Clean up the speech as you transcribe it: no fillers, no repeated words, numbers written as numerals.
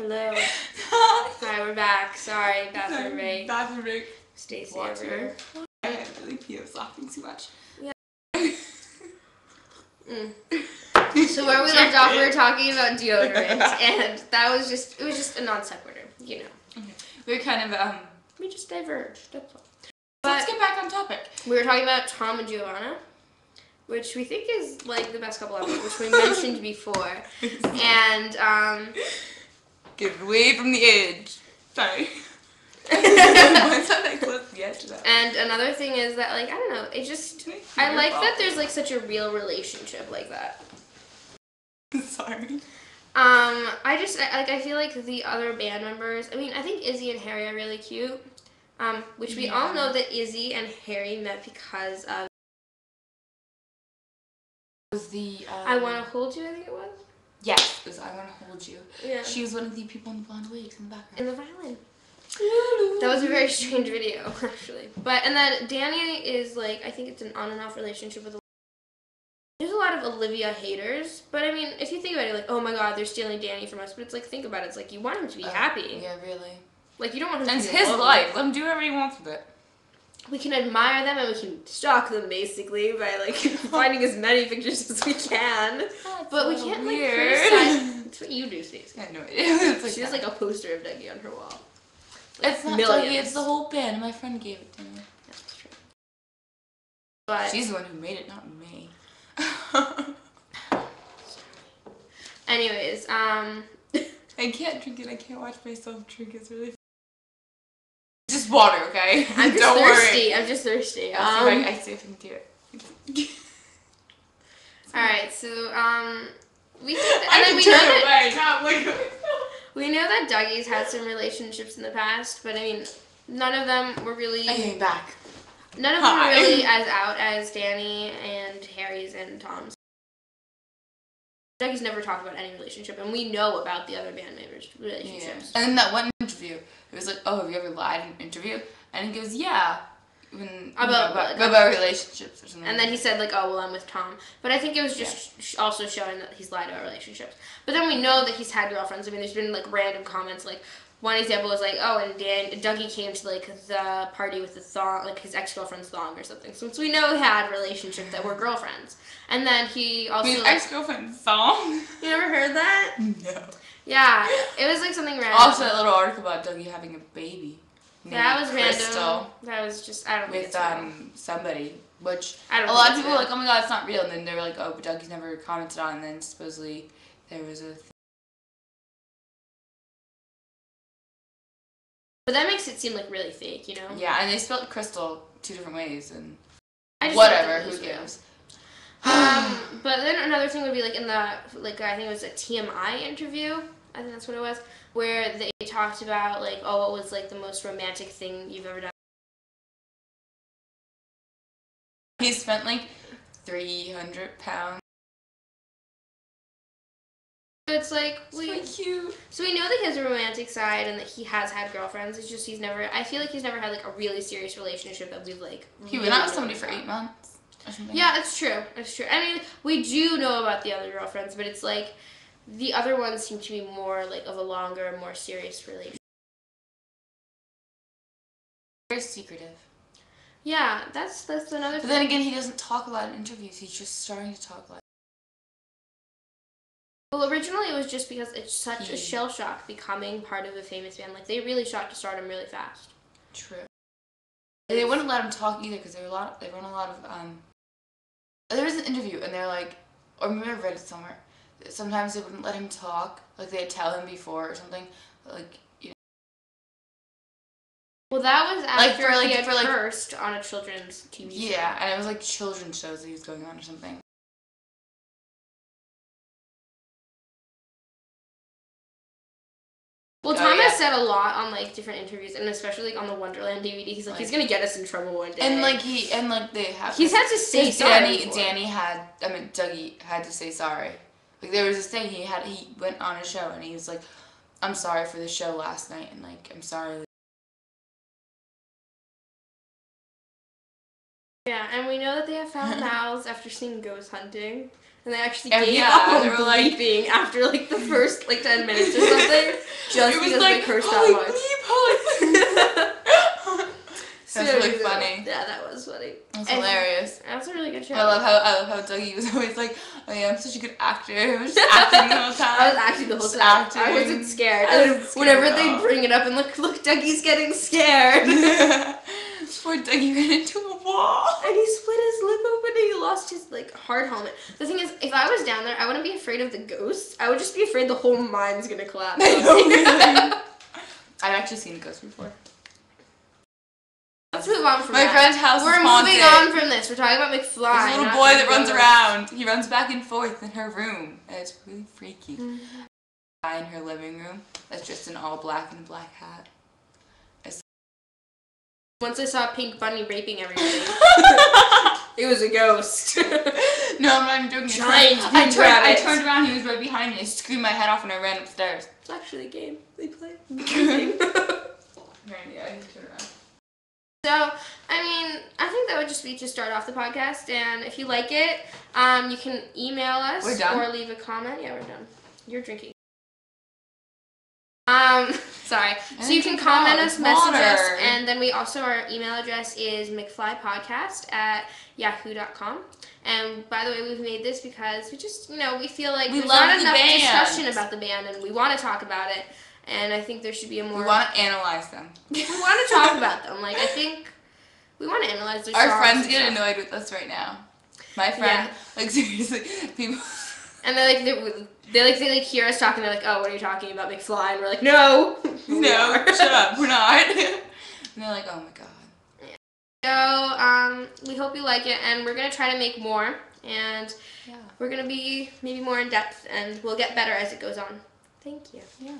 Hello. Hi, we're back. Sorry, bathroom break. Bathroom break. Stacie and Irina. I really pee. I was laughing too much. Yeah. So where we left off, we were talking about deodorant, and it was just a non sequitur, you know. Okay. We were kind of We just diverged. That's all. Let's get back on topic. We were talking about Tom and Giovanna, which we think is like the best couple ever, which we mentioned before, and Get away from the edge. Sorry. What's that like close to the edge of that? And another thing is that, like, I don't know, it just, I like that there's like such a real relationship like that. Sorry. I feel like the other band members, I mean, I think Izzy and Harry are really cute, which we all know that Izzy and Harry met because of Was the I Wanna Hold You, I think it was? Yes, it was I Wanna Hold You. Yeah. She was one of the people in the blonde wigs in the background. In the violin. That was a very strange video, actually. And then Danny is like, I think it's an on and off relationship with there's a lot of Olivia haters, but I mean, if you think about it, like, oh my god, they're stealing Danny from us, but it's like, think about it, it's like, you want him to be happy. Yeah, really. Like, you don't want him and to be it's his alone. life. Let him do whatever he wants with it. We can admire them and we can stalk them, basically, by, like, finding as many pictures as we can. But we can't, like, criticize. That's what you do, Stacie. I had no idea. She has, like, a poster of Dougie on her wall. Like, it's not Dougie, it's the whole band. My friend gave it to me. That's true. But she's the one who made it, not me. Anyways, I can't drink it. I can't watch myself drink. It's really just water, okay? I'm just Don't thirsty. worry. I'm just thirsty. I see if I can do it. Alright, so we think that, and then we know that Dougie's had some relationships in the past, but I mean, none of them were really. I came back. None of them were really as out as Danny and Harry's and Tom's. Dougie's never talked about any relationship, and we know about the other band members' relationships. Yeah. And in that one interview, it was like, "Oh, have you ever lied in an interview?" And he goes, "Yeah." About relationships or something. And then he said, like, "Oh, well, I'm with Tom." But I think it was just also showing that he's lied about relationships. But then we know that he's had girlfriends. I mean, there's been, like, random comments. Like, one example was, like, oh, and Dougie came to, like, the party with the thong, like, his ex-girlfriend's thong or something. So we know he had relationships that were girlfriends. And then he also... His ex-girlfriend's thong? You never heard that? No. Yeah. It was, like, something random. Also, that little article about Dougie having a baby. Yeah, that was Crystal, random. That was just, I don't think it's real. With somebody, which a lot of people were like, oh my god, it's not real. And then they were like, oh, but Dougie's never commented on it. And then supposedly there was a... But that makes it seem like really fake, you know? Yeah, and they spelled Crystal 2 different ways, and whatever, who cares? But then another thing would be like in the, like, I think it was a TMI interview, I think that's what it was, where they talked about, like, oh, what was, like, the most romantic thing you've ever done? He spent, like, 300 pounds. So it's like, so cute. So we know that he has a romantic side and that he has had girlfriends. It's just I feel like he's never had, like, a really serious relationship that we've, like, he went out with somebody for 8 months or something. Yeah, it's true. It's true. I mean, we do know about the other girlfriends, but it's like, the other ones seem to be more, like, of a longer, more serious relationship. Very secretive. Yeah, that's another thing. But then again, he doesn't talk a lot in interviews. He's just starting to talk a lot. Well, originally it was just because it's such a shell shock becoming part of a famous band. Like, they really shot to stardom really fast. True. They wouldn't let him talk either because they run a lot of there was an interview and they're like, or maybe I read it somewhere. Sometimes they wouldn't let him talk, like they'd tell him before or something, like, you know. Well, that was after he had like, cursed on a children's TV show. Yeah, and it was like children's shows that he was going on or something. Well, Tom has said a lot on, like, different interviews, and especially, like, on the Wonderland DVD. He's like, he's gonna get us in trouble one day. And they have. He's had to say sorry. Dougie had to say sorry. Like, there was this thing he went on a show and he was like, I'm sorry for the show last night, and, like, I'm sorry. Yeah, and we know that they have foul mouths after seeing ghost hunting. And they actually Oh, gave yeah, up on they were like- bleeping after like the first like 10 minutes or something. Just it was because like, they cursed holy that much. bleep, holy bleep. That's really funny. Yeah, that was funny. That's hilarious. That's a really good show. I love how Dougie was always like, oh yeah, I'm such a good actor. I was just acting the whole time. I was acting the whole Just time. acting. I wasn't scared. I wasn't scared Whenever at they all. bring it up and look, Dougie's getting scared. Poor Dougie ran into a wall. And he split his lip open and he lost his like hard helmet. The thing is, if I was down there, I wouldn't be afraid of the ghosts. I would just be afraid the whole mine's gonna collapse. I know, really. I've actually seen a ghost before. Let's move on from My that. friend's house We're is haunted. moving on from this. We're talking about McFly. There's a little not boy that runs ghosts. around. He runs back and forth in her room, and it's really freaky. Mm-hmm. Guy in her living room that's dressed in all black and a black hat. Once I saw Pink Bunny raping everybody, it was a ghost. No, I'm not even joking. Giant I pink rabbit. turned around, he was right behind me. I screamed my head off and I ran upstairs. It's actually a game they play. Randy, I just turned around. So, I mean, I think that would just be to start off the podcast. And if you like it, you can email us We're done? or leave a comment. Yeah, we're done. You're drinking. Sorry. So you can comment us, message us, and then we also, our email address is McFlyPodcast@yahoo.com. And by the way, we've made this because we just, we feel like there's love not the enough band. discussion about the band, and we want to talk about it. And I think there should be a more... We want to analyze them. We want to talk about them. Like, I think we want to analyze their songs. Our friends and get stuff. annoyed with us right now. My friend, like seriously, people... And they hear us talking. They're like, "Oh, what are you talking about, McFly?" And we're like, "No, No, shut up, we're not." And they're like, "Oh my god." So, we hope you like it, and we're gonna try to make more, and we're gonna be maybe more in depth, and we'll get better as it goes on. Thank you. Yeah.